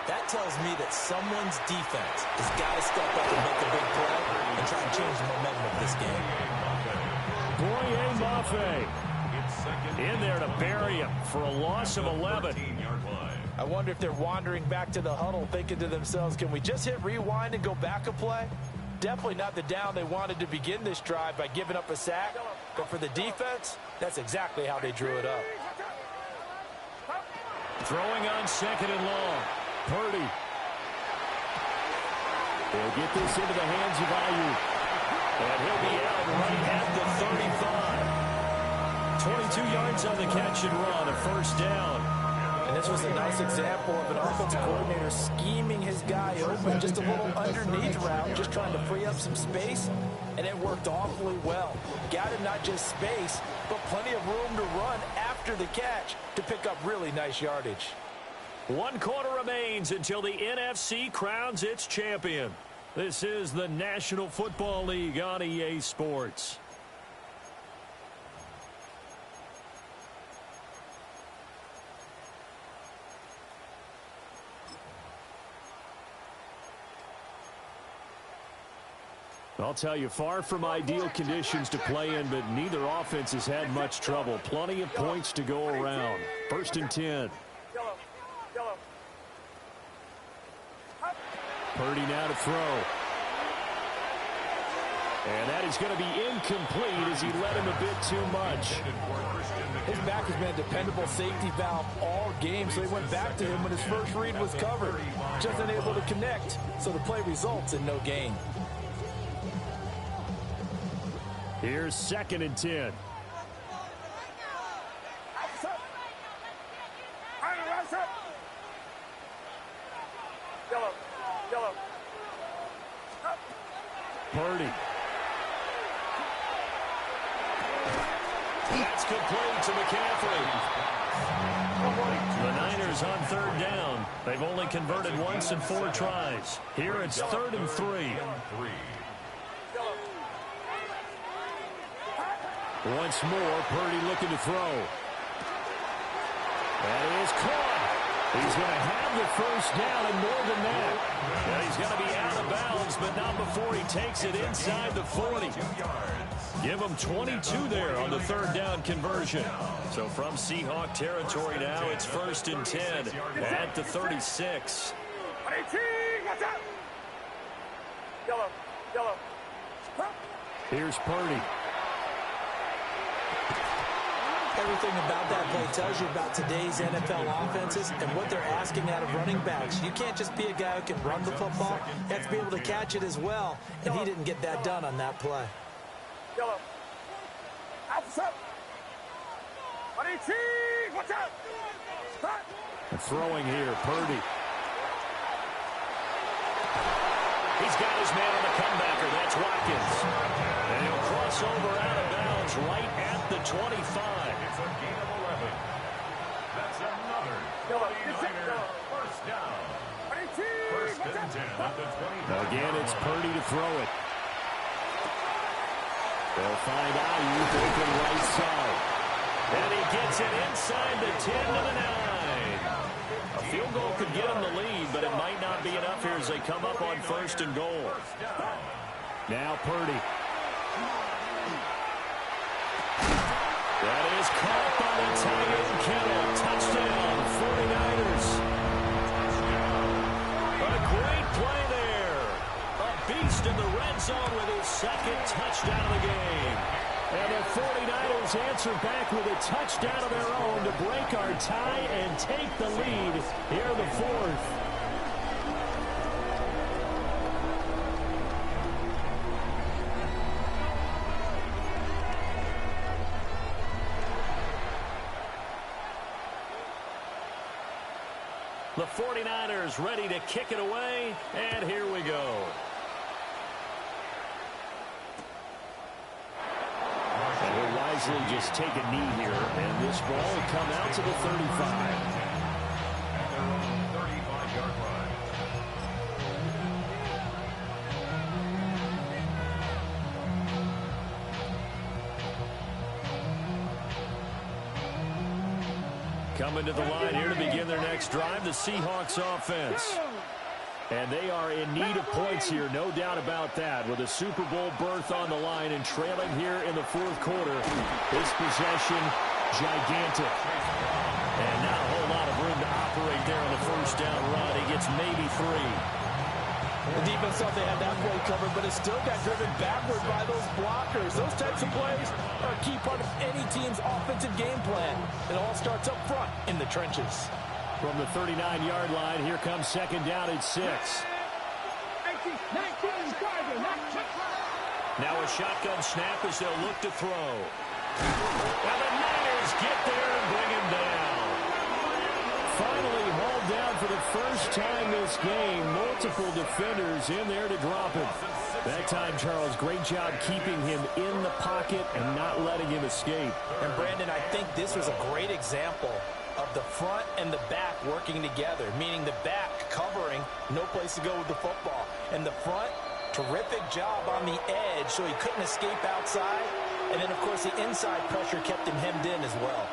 That tells me that someone's defense has got to step up and make a big play and try and change the momentum of this game. Boye Mafe in there to bury him for a loss of 11. I wonder if they're wandering back to the huddle thinking to themselves, can we just hit rewind and go back a play? Definitely not the down they wanted to begin this drive by giving up a sack. But for the defense, that's exactly how they drew it up. Throwing on 2nd and long. Purdy. They'll get this into the hands of Ayuk. And he'll be out right at the 35. 22 yards on the catch and run, a first down. And this was a nice example of an offensive coordinator scheming his guy open, just a little underneath route, just trying to free up some space, and it worked awfully well. Got him not just space, but plenty of room to run after the catch to pick up really nice yardage. 1 quarter remains until the NFC crowns its champion. This is the National Football League on EA Sports. I'll tell you, far from ideal conditions to play in, but neither offense has had much trouble. Plenty of points to go around. 1st and 10. Purdy now to throw. And that is going to be incomplete as he led him a bit too much. His back has been a dependable safety valve all game, so he went back to him when his first read was covered. Just unable to connect, so the play results in no gain. Here's 2nd and 10. Purdy. That's complete to McCaffrey. The Niners on 3rd down. They've only converted once in 4 tries. Here it's 3rd and 3. Once more, Purdy looking to throw. That is caught. He's going to have the first down and more than that. And he's going to be out of bounds, but not before he takes it inside the 40. Give him 22 there on the 3rd down conversion. So from Seahawk territory now, it's 1st and 10 at the 36. Here's Purdy. Everything about that play tells you about today's NFL offenses and what they're asking out of running backs. You can't just be a guy who can run the football. You have to be able to catch it as well, and he didn't get that done on that play. Throwing here, Purdy. He's got his man on the comebacker. That's Watkins. And he'll cross over out of bounds stops right at the 25. It's a gain of 11. That's another 49er first down. First and 10 at the 20. Again, it's Purdy to throw it. They'll find Ayuk open right side. And he gets it inside the 10 to the 9. A field goal could get him the lead, but it might not be enough here as they come up on first and goal. Now Purdy. That is caught by the Tyreek Kittle. Touchdown, 49ers. A great play there. A beast in the red zone with his second touchdown of the game. And the 49ers answer back with a touchdown of their own to break our tie and take the lead here in the fourth. The 49ers ready to kick it away, and here we go. And he'll wisely just take a knee here, and this ball will come out to the 35. At their own 35-yard line. Coming to the line here to begin their next drive, the Seahawks offense. And they are in need of points here, no doubt about that, with a Super Bowl berth on the line and trailing here in the fourth quarter. This possession, gigantic. And not a whole lot of room to operate there on the first down run. He gets maybe 3. The defense thought they had that play covered, but it still got driven backward by those blockers. Those types of plays are a key part of any team's offensive game plan. It all starts up front in the trenches. From the 39-yard line, here comes second down at 6. Now a shotgun snap as they'll look to throw. And the Niners get there and bring him down. Finally hauled down for the first time this game. Multiple defenders in there to drop him. That time, Charles, great job keeping him in the pocket and not letting him escape. And Brandon, I think this was a great example of the front and the back working together, meaning the back covering, no place to go with the football. And the front, terrific job on the edge so he couldn't escape outside. And then, of course, the inside pressure kept him hemmed in as well.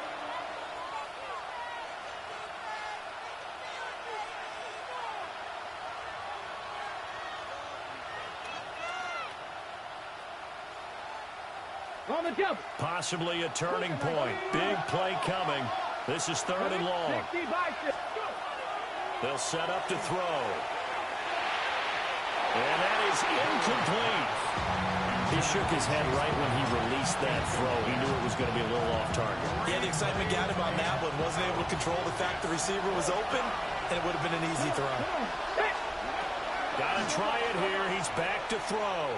Possibly a turning point. Big play coming. This is third and long. They'll set up to throw. And that is incomplete. He shook his head right when he released that throw. He knew it was going to be a little off target. Yeah, the excitement got him on that one. Wasn't able to control the fact the receiver was open, and it would have been an easy throw. Got to try it here. He's back to throw.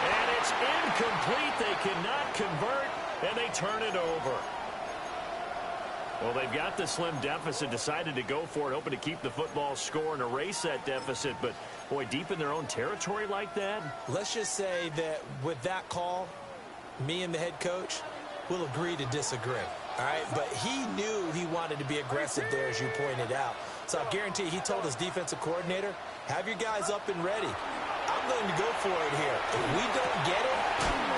And it's incomplete. They cannot convert, and they turn it over. Well, they've got the slim deficit, decided to go for it, hoping to keep the football score and erase that deficit. But, boy, deep in their own territory like that? Let's just say that with that call, me and the head coach will agree to disagree. All right, but he knew he wanted to be aggressive there, as you pointed out. So I guarantee he told his defensive coordinator, have your guys up and ready. I'm going to go for it here. If we don't get it,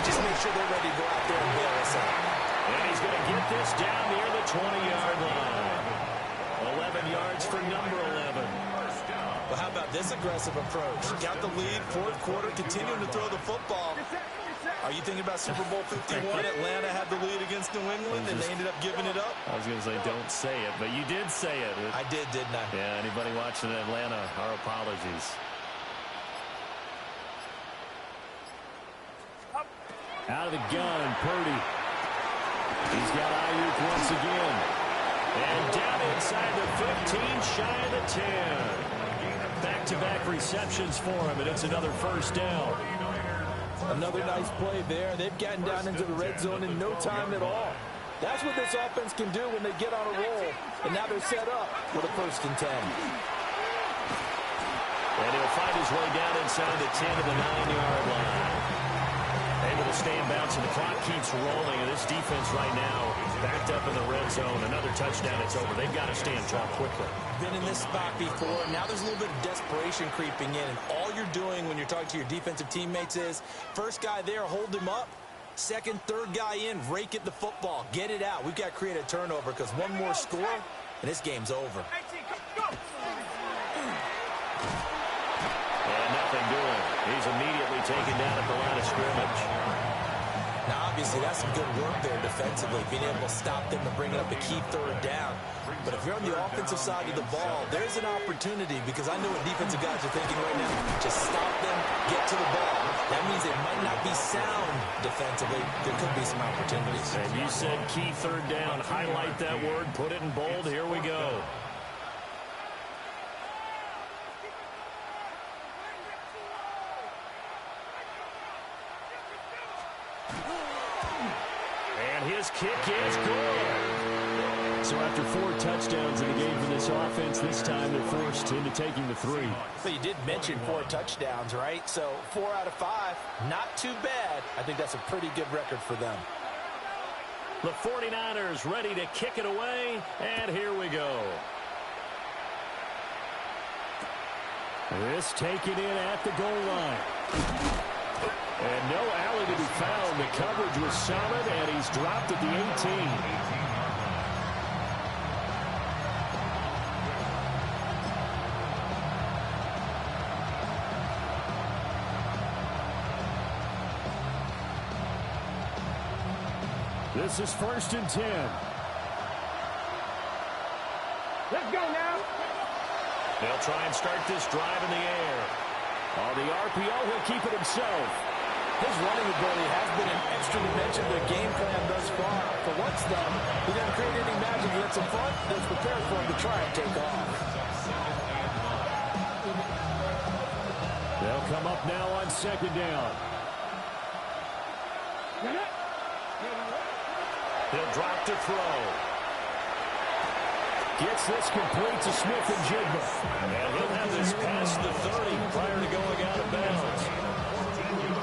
just make sure they're ready to go out there and bail us out. And he's going to get this down near the 20-yard line. 11 yards for number 11. Well, how about this aggressive approach? Got the lead, fourth quarter, continuing to throw the football. Are you thinking about Super Bowl 51? Atlanta had the lead against New England, and they ended up giving it up? I was going to say, don't say it, but you did say it. I did, didn't I? Yeah, anybody watching Atlanta, our apologies. Out of the gun, Purdy. He's got Ayuk once again. And down inside the 15, shy of the 10. Back-to-back receptions for him, and it's another first down. Another nice play there. They've gotten down into the red zone in no time at all. That's what this offense can do when they get on a roll. And now they're set up with a 1st and 10. And he'll find his way down inside the 10 to the 9-yard line. Able will stay in bounds, and the clock keeps rolling. And this defense right now backed up in the red zone. Another touchdown, it's over. They've got to stand tall quickly. Been in this spot before. Now there's a little bit of desperation creeping in. And all you're doing when you're talking to your defensive teammates is, first guy there, hold him up. Second, third guy in, rake at the football. Get it out. We've got to create a turnover because one more score, and this game's over. And nothing doing. He's immediately taken down at the line of scrimmage. Now, obviously, that's some good work there defensively, being able to stop them and bring it up a key third down. But if you're on the offensive side of the ball, there's an opportunity because I know what defensive guys are thinking right now. Just stop them, get to the ball. That means it might not be sound defensively. There could be some opportunities. And you said key third down. Highlight that word. Put it in bold. Here we go. And his kick is good. So after 4 touchdowns in the game for this offense, this time they're forced into taking the 3. But you did mention 4 touchdowns, right? So 4 out of 5, not too bad. I think that's a pretty good record for them. The 49ers ready to kick it away, and here we go. This taken in at the goal line. And no alley to be found. The coverage was solid, and he's dropped at the 18. This is 1st and 10. Let's go now. They'll try and start this drive in the air. On the RPO, he'll keep it himself. His running ability has been an extra dimension to the game plan thus far. For once, though, he doesn't create any magic gets in front. That's prepared for him to try and take off. They'll come up now on 2nd down. He'll drop to throw. Gets this complete to Smith-Njigba. And he'll have this past the 30 prior to going out of bounds.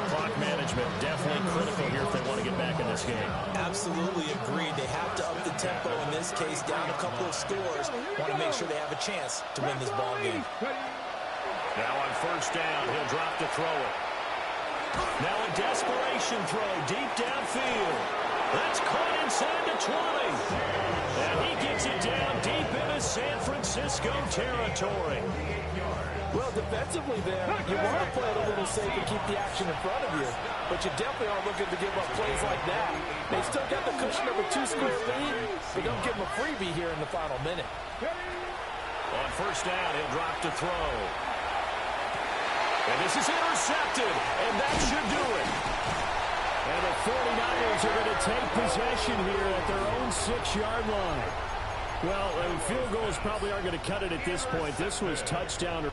Clock management definitely critical here if they want to get back in this game. Absolutely agreed. They have to up the tempo in this case, down a couple of scores. Want to make sure they have a chance to win this ball game. Now on 1st down, he'll drop to throw it. Now a desperation throw deep downfield. That's caught inside the 20. And he gets it down deep into San Francisco territory. Well, defensively there, you want to play it a little safe and keep the action in front of you. But you definitely aren't looking to give up plays like that. They still got the cushion of a 2-score lead, but don't give them a freebie here in the final minute. On 1st down, he'll drop to throw. And this is intercepted, and that should do it. And the 49ers are going to take possession here at their own 6-yard line. Well, field goals probably aren't going to cut it at this point. This was touchdown.